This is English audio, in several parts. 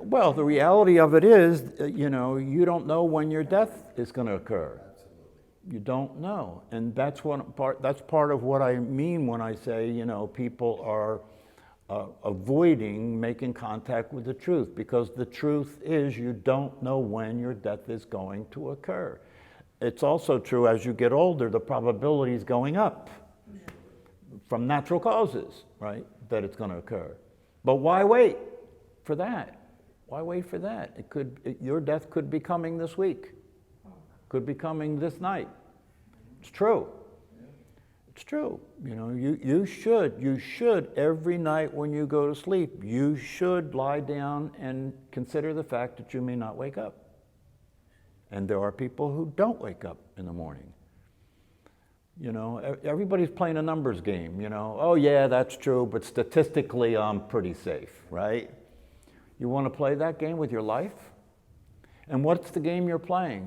Well, the reality of it is, you don't know when your death is going to occur. You don't know. And that's part of what I mean when I say, people are avoiding making contact with the truth, because the truth is you don't know when your death is going to occur. It's also true as you get older, the probability is going up from natural causes, right, that it's going to occur. But why wait for that? Why wait for that? Your death could be coming this week, could be coming this night. It's true. It's true. You should every night when you go to sleep, you should lie down and consider the fact that you may not wake up. And there are people who don't wake up in the morning. Everybody's playing a numbers game, Oh yeah, that's true, but statistically I'm pretty safe, right? You want to play that game with your life? And what's the game you're playing?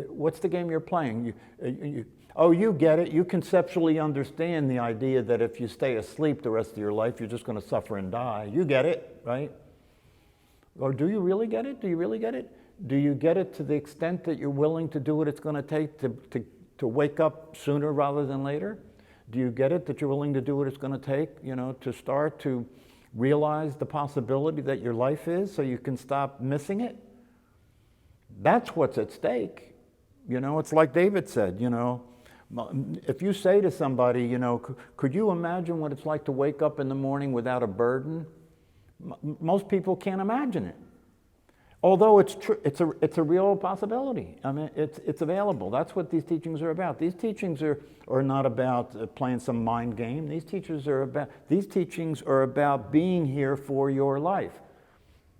What's the game you're playing? You get it. You conceptually understand the idea that if you stay asleep the rest of your life, you're just going to suffer and die. You get it, right? Or do you really get it? Do you really get it? Do you get it to the extent that you're willing to do what it's going to take to wake up sooner rather than later? Do you get it that you're willing to do what it's going to take, to start to realize the possibility that your life is so you can stop missing it? That's what's at stake. It's like David said, if you say to somebody, could you imagine what it's like to wake up in the morning without a burden? Most people can't imagine it. Although it's true, it's a real possibility. I mean, it's available. That's what these teachings are about. These teachings are not about playing some mind game. These teachings are about being here for your life.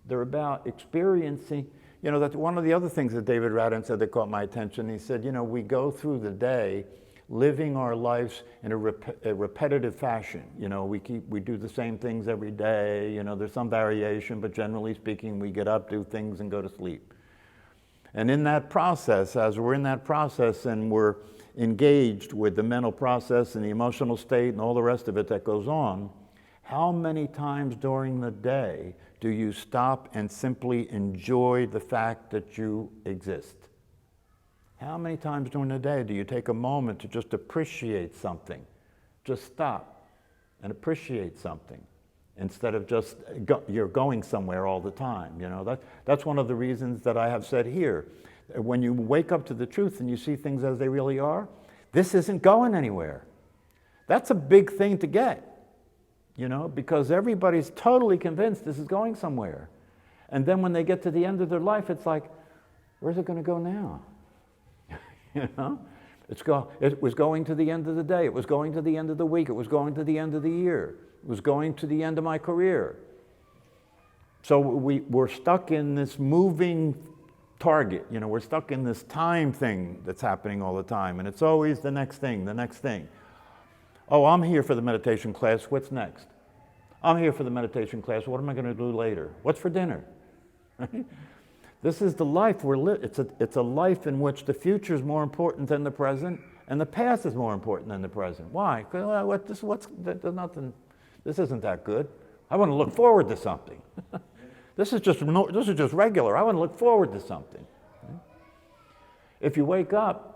They're about experiencing. That's one of the other things that David Radin said that caught my attention. He said, we go through the day living our lives in a repetitive fashion. We do the same things every day. There's some variation, but generally speaking, we get up, do things, and go to sleep. And in that process, as we're in that process and we're engaged with the mental process and the emotional state and all the rest of it that goes on, how many times during the day do you stop and simply enjoy the fact that you exist? How many times during the day do you take a moment to just appreciate something? Just stop and appreciate something instead of just you're going somewhere all the time. That's one of the reasons that I have said here. When you wake up to the truth and you see things as they really are, this isn't going anywhere. That's a big thing to get. Because everybody's totally convinced this is going somewhere. And then when they get to the end of their life, it's like, where's it going to go now? It was going to the end of the day. It was going to the end of the week. It was going to the end of the year. It was going to the end of my career. So we're stuck in this moving target. We're stuck in this time thing that's happening all the time. And it's always the next thing, the next thing. Oh, I'm here for the meditation class. What's next? I'm here for the meditation class. What am I going to do later? What's for dinner? This is the life we're living. It's a life in which the future is more important than the present, and the past is more important than the present. Why? Because this isn't that good. I want to look forward to something. This is just regular. I want to look forward to something. If you wake up,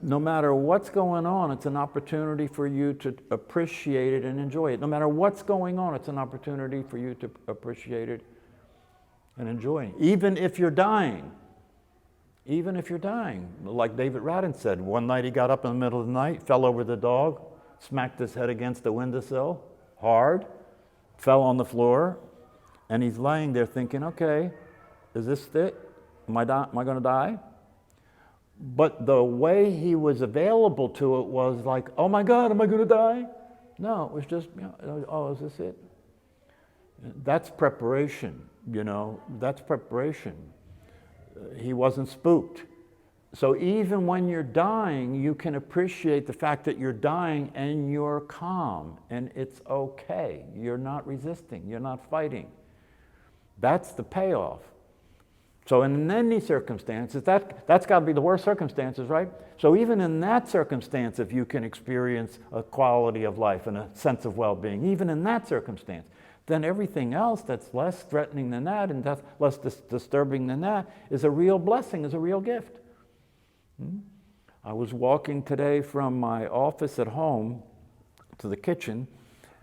no matter what's going on, it's an opportunity for you to appreciate it and enjoy it. No matter what's going on, it's an opportunity for you to appreciate it and enjoy it. Even if you're dying. Even if you're dying. Like David Radin said, one night he got up in the middle of the night, fell over the dog, smacked his head against the windowsill, hard, fell on the floor, and he's lying there thinking, okay, is this it? Am I going to die? But the way he was available to it was like, oh my God, am I going to die? No, it was just, oh, is this it? That's preparation, that's preparation. He wasn't spooked. So even when you're dying, you can appreciate the fact that you're dying and you're calm and it's okay. You're not resisting, you're not fighting. That's the payoff. So in any circumstances, that's got to be the worst circumstances, right? So even in that circumstance, if you can experience a quality of life and a sense of well-being, even in that circumstance, then everything else that's less threatening than that and that's less disturbing than that is a real blessing, is a real gift. I was walking today from my office at home to the kitchen,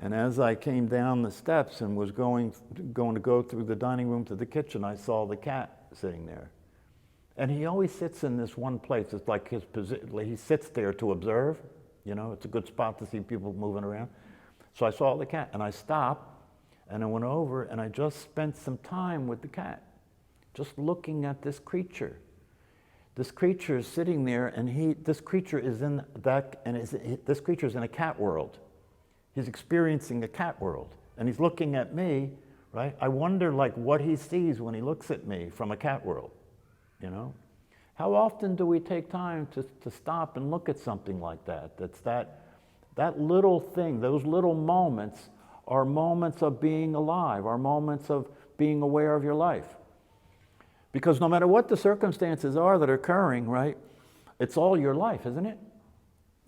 and as I came down the steps and was going to go through the dining room to the kitchen, I saw the cat sitting there. And he always sits in this one place. It's like his position. He sits there to observe. You know, it's a good spot to see people moving around. So I saw the cat, and I stopped, and I went over, and I just spent some time with the cat, just looking at this creature. This creature is sitting there, and this creature is in this creature is in a cat world. He's experiencing a cat world, and he's looking at me, right? I wonder, like, what he sees when he looks at me from a cat world, you know? How often do we take time to stop and look at something like that? That's that little thing, those little moments are moments of being alive, are moments of being aware of your life. Because no matter what the circumstances are that are occurring, right, it's all your life, isn't it?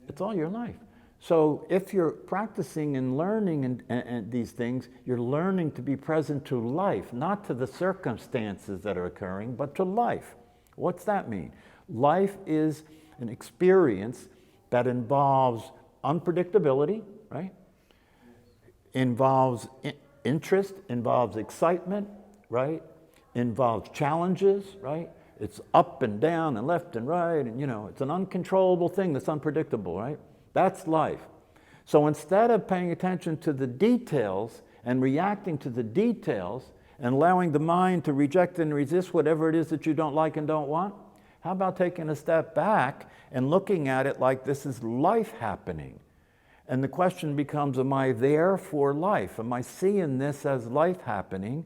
It's all your life. So if you're practicing and learning and these things, you're learning to be present to life, not to the circumstances that are occurring, but to life. What's that mean? Life is an experience that involves unpredictability, right? Involves interest, involves excitement, right? Involves challenges, right? It's up and down and left and right, and it's an uncontrollable thing that's unpredictable, right? That's life. So instead of paying attention to the details and reacting to the details and allowing the mind to reject and resist whatever it is that you don't like and don't want, how about taking a step back and looking at it like this is life happening? And the question becomes, am I there for life? Am I seeing this as life happening?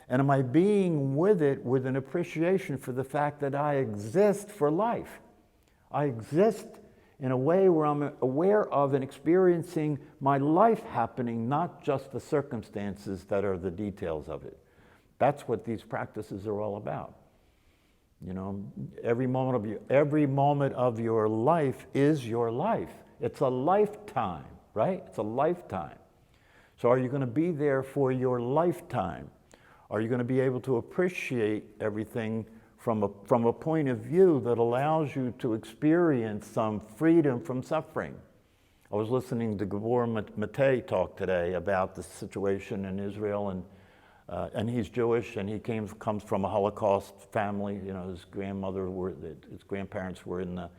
And am I being with it with an appreciation for the fact that I exist for life? I exist in a way where I'm aware of and experiencing my life happening, not just the circumstances that are the details of it. That's what these practices are all about. Every moment of your life is your life. It's a lifetime, right? It's a lifetime. So are you going to be there for your lifetime? Are you going to be able to appreciate everything from a point of view that allows you to experience some freedom from suffering? I was listening to Gabor Mate talk today about the situation in Israel, and he's Jewish, and he comes from a Holocaust family. His grandparents were in the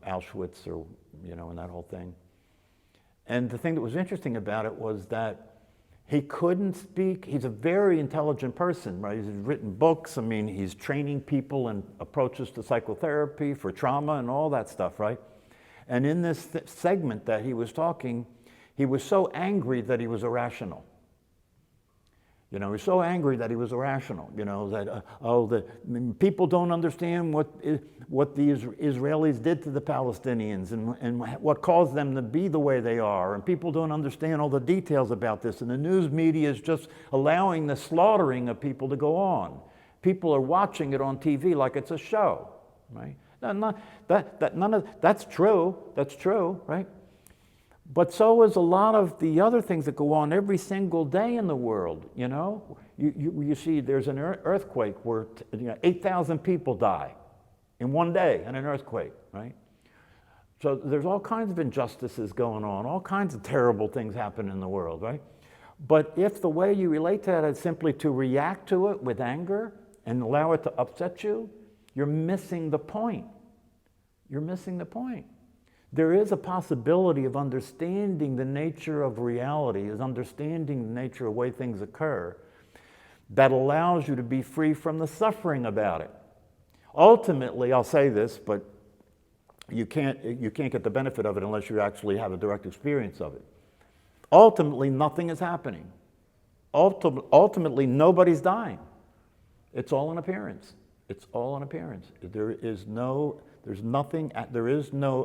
Auschwitz, or in that whole thing. And the thing that was interesting about it was that he couldn't speak. He's a very intelligent person, right? He's written books. I mean, he's training people in approaches to psychotherapy for trauma and all that stuff, right? And in this segment that he was talking, he was so angry that he was irrational. He was so angry that he was irrational, that people don't understand what the Israelis did to the Palestinians and what caused them to be the way they are, and people don't understand all the details about this, and the news media is just allowing the slaughtering of people to go on. People are watching it on TV like it's a show, right? That's true, right? But so is a lot of the other things that go on every single day in the world, You see there's an earthquake where 8,000 people die in one day in an earthquake, right? So there's all kinds of injustices going on, all kinds of terrible things happen in the world, right? But if the way you relate to that is simply to react to it with anger and allow it to upset you, you're missing the point. You're missing the point. There is a possibility of understanding the nature of reality, is understanding the nature of the way things occur, that allows you to be free from the suffering about it. Ultimately, I'll say this, but you can't get the benefit of it unless you actually have a direct experience of it. Ultimately, nothing is happening. Ultimately, nobody's dying. It's all an appearance. It's all an appearance. There is no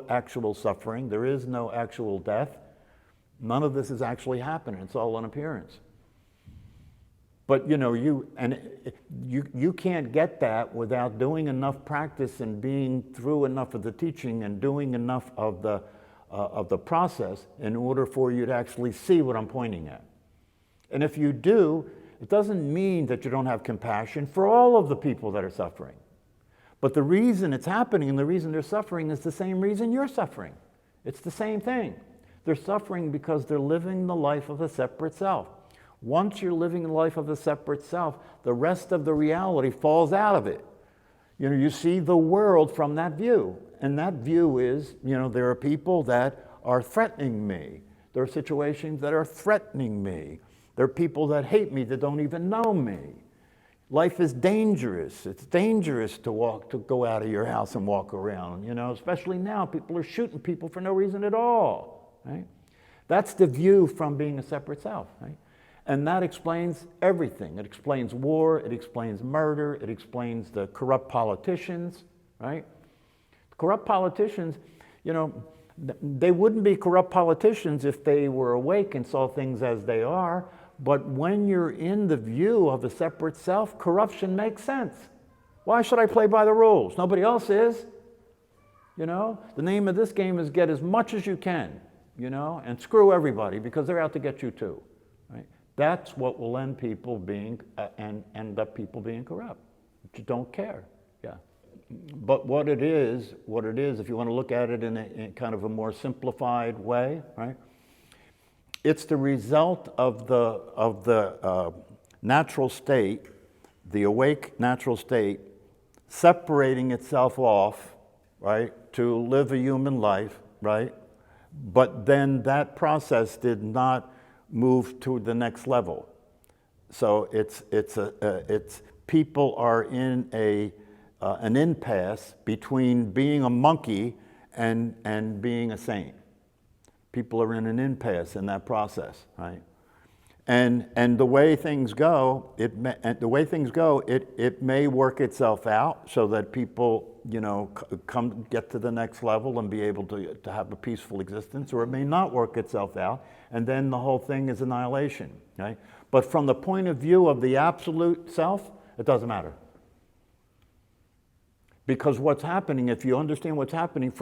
actual suffering. There is no actual death. None of this is actually happening. It's all an appearance. But you can't get that without doing enough practice and being through enough of the teaching and doing enough of the process in order for you to actually see what I'm pointing at. And if you do, it doesn't mean that you don't have compassion for all of the people that are suffering. But the reason it's happening and the reason they're suffering is the same reason you're suffering. It's the same thing. They're suffering because they're living the life of a separate self. Once you're living the life of a separate self, the rest of the reality falls out of it. You see the world from that view. And that view is, there are people that are threatening me. There are situations that are threatening me. There are people that hate me that don't even know me. Life is dangerous. It's dangerous to go out of your house and walk around, especially now. People are shooting people for no reason at all, right? That's the view from being a separate self, right? And that explains everything. It explains war, it explains murder, it explains the corrupt politicians, right? Corrupt politicians, they wouldn't be corrupt politicians if they were awake and saw things as they are. But when you're in the view of a separate self, corruption makes sense. Why should I play by the rules? Nobody else is. The name of this game is get as much as you can, and screw everybody because they're out to get you too. Right? That's what will end people being end up people being corrupt. You don't care. Yeah. But what it is, if you want to look at it in kind of a more simplified way, right? It's the result of the natural state, the awake natural state, separating itself off, right, to live a human life, right? But then that process did not move to the next level. So it's people are in an impasse between being a monkey and being a saint. People are in an impasse in that process, right? And the way things go, it may work itself out so that people, get to the next level and be able to have a peaceful existence, or it may not work itself out, and then the whole thing is annihilation, right? But from the point of view of the absolute self, it doesn't matter. Because what's happening, if you understand what's happening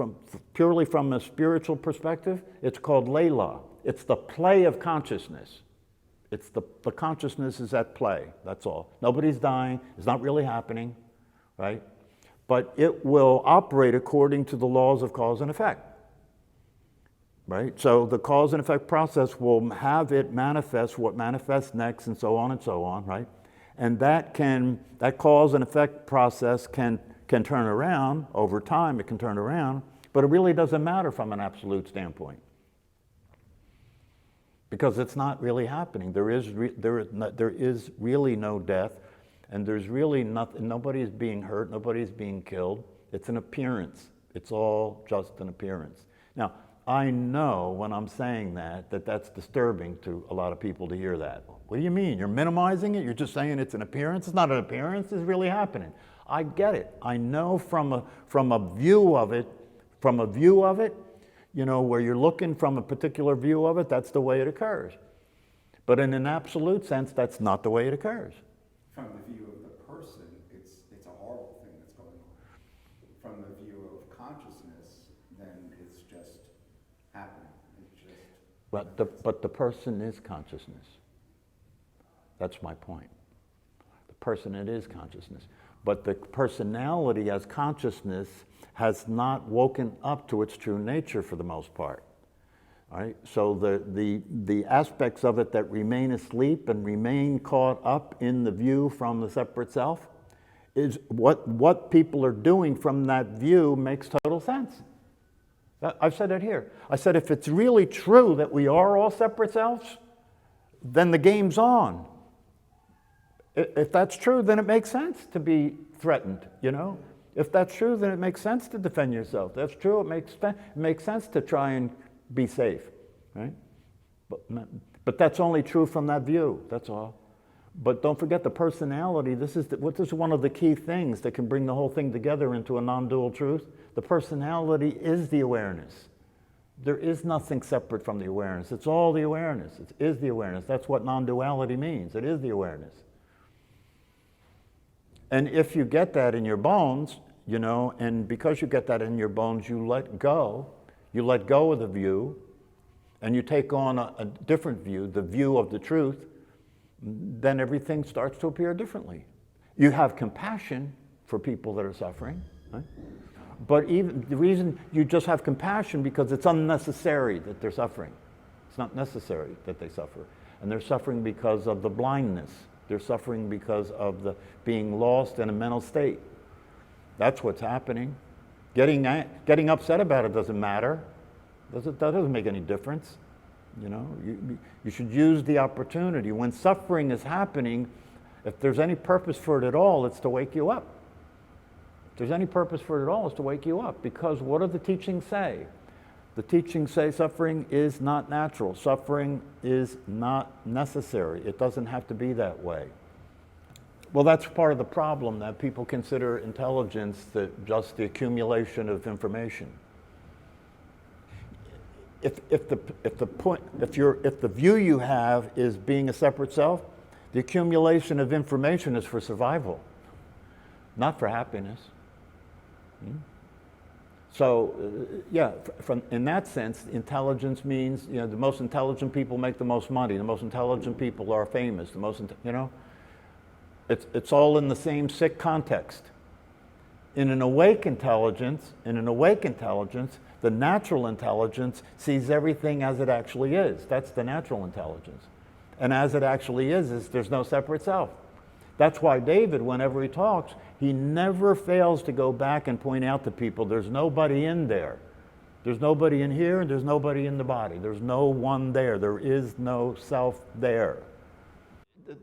purely from a spiritual perspective, it's called Layla. It's the play of consciousness. It's the consciousness is at play, that's all. Nobody's dying, it's not really happening, right? But it will operate according to the laws of cause and effect, right? So the cause and effect process will have it manifest what manifests next and so on, right? And that cause and effect process can turn around over time, it can turn around, but it really doesn't matter from an absolute standpoint. Because it's not really happening. There is really no death, and there's really nothing, nobody's being hurt, nobody's being killed. It's an appearance. It's all just an appearance. Now, I know when I'm saying that's disturbing to a lot of people to hear that. What do you mean? You're minimizing it? You're just saying it's an appearance? It's not an appearance, it's really happening. I get it. I know from a view of it, where you're looking from a particular view of it, that's the way it occurs. But in an absolute sense, that's not the way it occurs. From the view of the person, it's a horrible thing that's going on. From the view of consciousness, then it's just happening. It's just. But the person is consciousness. That's my point. The person, it is consciousness. But the personality as consciousness has not woken up to its true nature for the most part. All right? So the aspects of it that remain asleep and remain caught up in the view from the separate self is what people are doing from that view makes total sense. I've said it here. I said if it's really true that we are all separate selves, then the game's on. If that's true, then it makes sense to be threatened, If that's true, then it makes sense to defend yourself. If that's true, it makes sense to try and be safe, right? But that's only true from that view, that's all. But don't forget the personality. This is one of the key things that can bring the whole thing together into a non-dual truth. The personality is the awareness. There is nothing separate from the awareness. It's all the awareness. It is the awareness. That's what non-duality means. It is the awareness. And if you get that in your bones, and because you get that in your bones, you let go of the view, and you take on a different view, the view of the truth, then everything starts to appear differently. You have compassion for people that are suffering, right? But even the reason you just have compassion because it's unnecessary that they're suffering. It's not necessary that they suffer. And they're suffering because of the blindness. They're suffering because of the being lost in a mental state. That's what's happening. Getting upset about it doesn't matter. That doesn't make any difference. You know, you should use the opportunity. When suffering is happening, if there's any purpose for it at all, it's to wake you up. If there's any purpose for it at all, it's to wake you up. Because what do the teachings say? The teachings say suffering is not natural. Suffering is not necessary. It doesn't have to be that way. Well, that's part of the problem, that people consider intelligence just the accumulation of information. If the view you have is being a separate self, the accumulation of information is for survival, not for happiness. So, in that sense, intelligence means, the most intelligent people make the most money. The most intelligent people are famous. It's all in the same sick context. In an awake intelligence, the natural intelligence sees everything as it actually is. That's the natural intelligence. And as it actually is there's no separate self. That's why David, whenever he talks, he never fails to go back and point out to people, there's nobody in there. There's nobody in here, and there's nobody in the body. There's no one there. There is no self there.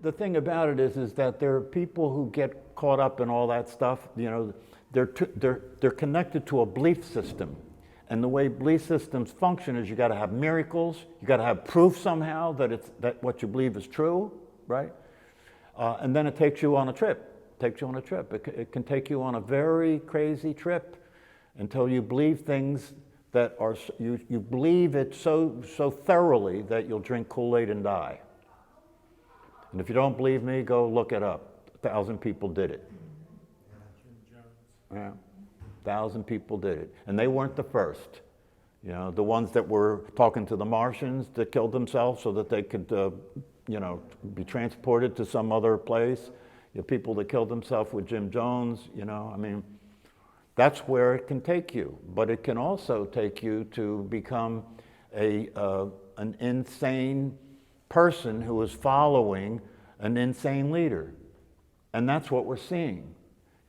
The thing about it is that there are people who get caught up in all that stuff. They're connected to a belief system. And the way belief systems function is you got to have miracles, you got to have proof somehow that what you believe is true, right? And then it takes you on a trip. It can take you on a very crazy trip until you believe things that are, you believe it so thoroughly that you'll drink Kool-Aid and die. And if you don't believe me, go look it up. 1,000 people did it. Yeah. 1,000 people did it. And they weren't the first. The ones that were talking to the Martians that killed themselves so that they could, be transported to some other place. People that killed themselves with Jim Jones, that's where it can take you. But it can also take you to become an insane person who is following an insane leader. And that's what we're seeing.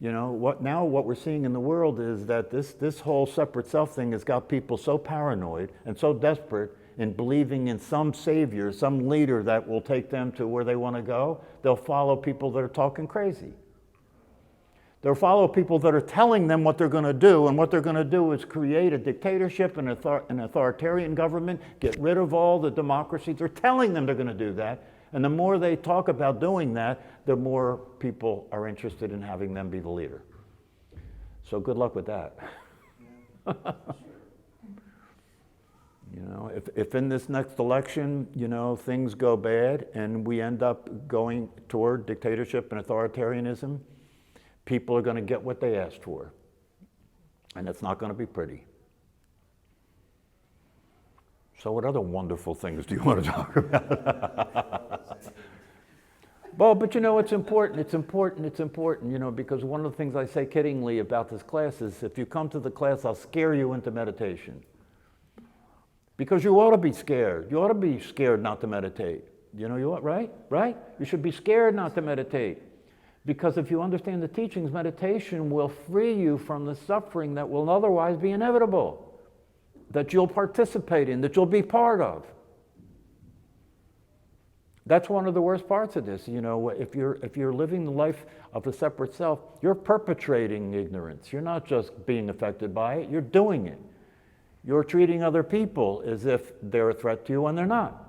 What we're seeing in the world is that this whole separate self thing has got people so paranoid and so desperate in believing in some savior, some leader that will take them to where they want to go. They'll follow people that are talking crazy. They'll follow people that are telling them what they're going to do, and what they're going to do is create a dictatorship and an authoritarian government, get rid of all the democracy. They're telling them they're going to do that. And the more they talk about doing that, the more people are interested in having them be the leader. So good luck with that. If in this next election, things go bad and we end up going toward dictatorship and authoritarianism, people are going to get what they asked for. And it's not going to be pretty. So what other wonderful things do you want to talk about? Well, but it's important. It's important, because one of the things I say kiddingly about this class is if you come to the class, I'll scare you into meditation. Because you ought to be scared. You ought to be scared not to meditate. You ought, right? Right? You should be scared not to meditate. Because if you understand the teachings, meditation will free you from the suffering that will otherwise be inevitable, that you'll participate in, that you'll be part of. That's one of the worst parts of this. If you're living the life of the separate self, you're perpetrating ignorance. You're not just being affected by it, you're doing it. You're treating other people as if they're a threat to you when they're not.